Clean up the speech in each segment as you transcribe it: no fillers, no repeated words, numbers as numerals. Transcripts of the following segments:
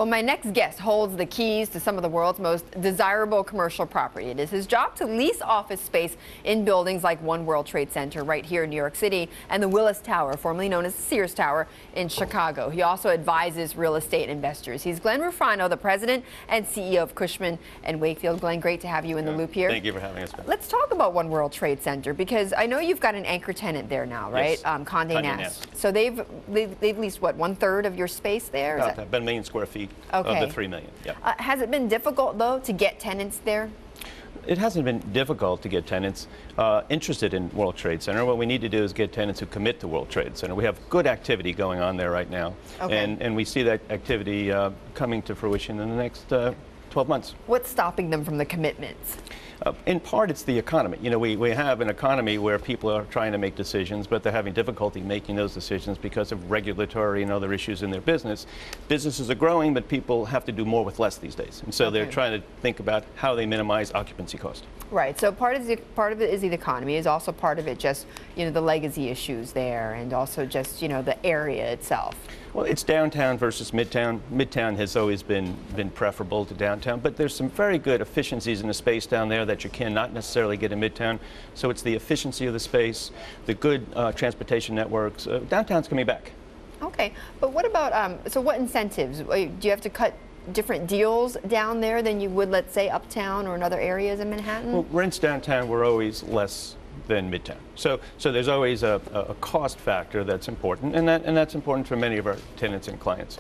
Well, my next guest holds the keys to some of the world's most desirable commercial property. It is his job to lease office space in buildings like One World Trade Center right here in New York City and the Willis Tower, formerly known as Sears Tower, in Chicago. He also advises real estate investors. He's Glenn Rufrano, the president and CEO of Cushman and Wakefield. Glenn, great to have you in the loop here. Thank you for having us. Let's talk about One World Trade Center, because I know you've got an anchor tenant there now, right? Yes. Condé Nast. So they've leased what, 1/3 of your space there? About 1 million square feet of the 3 million. Yeah. Has it been difficult, though, to get tenants there? It hasn't been difficult to get tenants interested in World Trade Center. What we need to do is get tenants who commit to World Trade Center. We have good activity going on there right now, and we see that activity coming to fruition in the next 12 months. What's stopping them from the commitments? In part, it's the economy. You know, we have an economy where people are trying to make decisions, but they're having difficulty making those decisions because of regulatory and other issues in their business. Businesses are growing, but people have to do more with less these days. And so they're trying to think about how they minimize occupancy cost. Right. So part of it is the economy. Is also part of it just, you know, the legacy issues there, and also just, you know, the area itself. Well, it's downtown versus midtown. Midtown has always been preferable to downtown, but there's some very good efficiencies in the space down there that you cannot necessarily get in midtown. So it's the efficiency of the space, the good transportation networks. Downtown's coming back. Okay, but what about, so what incentives? Do you have to cut different deals down there than you would, let's say, uptown or in other areas in Manhattan? Well, rents downtown were always less than midtown. So there's always a cost factor that's important, and that's important for many of our tenants and clients.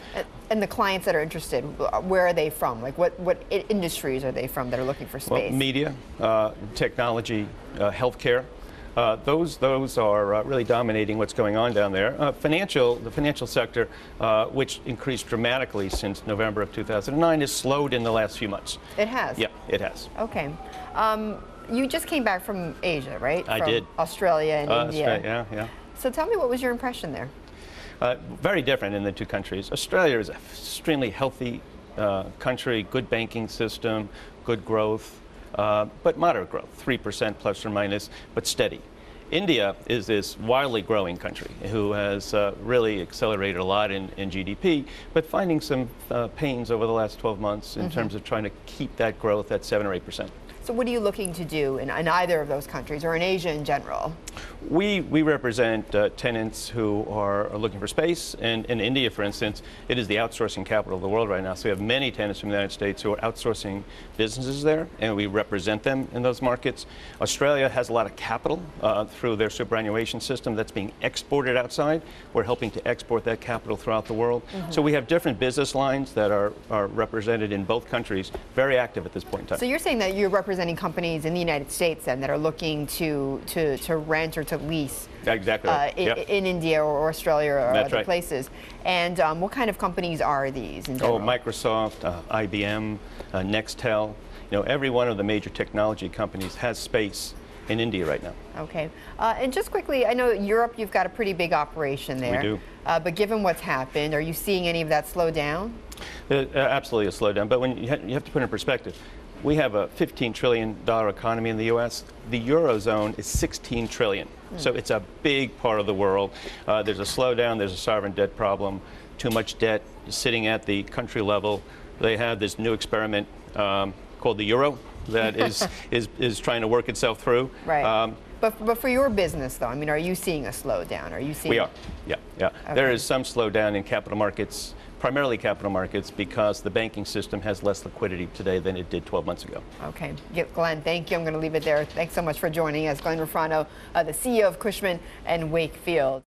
And the clients that are interested, where are they from? Like what industries are they from that are looking for space? Well, media, technology, healthcare. Those are really dominating what's going on down there. The financial sector, which increased dramatically since November of 2009, has slowed in the last few months. It has? Yeah, it has. Okay. You just came back from Asia, right? I did. Australia and India. Australia, yeah. So tell me, what was your impression there? Very different in the two countries. Australia is an extremely healthy country, good banking system, good growth, but moderate growth, 3% plus or minus, but steady. India is this wildly growing country who has really accelerated a lot in GDP, but finding some pains over the last 12 months in terms of trying to keep that growth at 7 or 8%. So what are you looking to do in either of those countries, or in Asia in general? We represent tenants who are looking for space. And in India, for instance, it is the outsourcing capital of the world right now. So we have many tenants from the United States who are outsourcing businesses there, and we represent them in those markets. Australia has a lot of capital through their superannuation system that's being exported outside. We're helping to export that capital throughout the world. So we have different business lines that are represented in both countries, very active at this point in time. So you're saying that you're representing companies in the United States then that are looking to rent or to lease in India or Australia or other places. And what kind of companies are these in general? Oh, Microsoft, IBM, Nextel. You know, every one of the major technology companies has space in India right now. Okay. And just quickly, I know Europe, you've got a pretty big operation there. We do. But given what's happened, are you seeing any of that slow down? Absolutely a slowdown. But when you have to put it in perspective. We have a $15 trillion economy in the U.S. The Eurozone is $16 trillion. So it's a big part of the world. There's a slowdown. There's a sovereign debt problem. Too much debt sitting at the country level. They have this new experiment called the euro that is trying to work itself through. Right. But for your business, though, I mean, are you seeing a slowdown? Are you seeing? We are. Yeah. Okay. There is some slowdown in capital markets, primarily capital markets, because the banking system has less liquidity today than it did 12 months ago. Okay. Glenn, thank you. I'm going to leave it there. Thanks so much for joining us. Glenn Rufrano, the CEO of Cushman and Wakefield.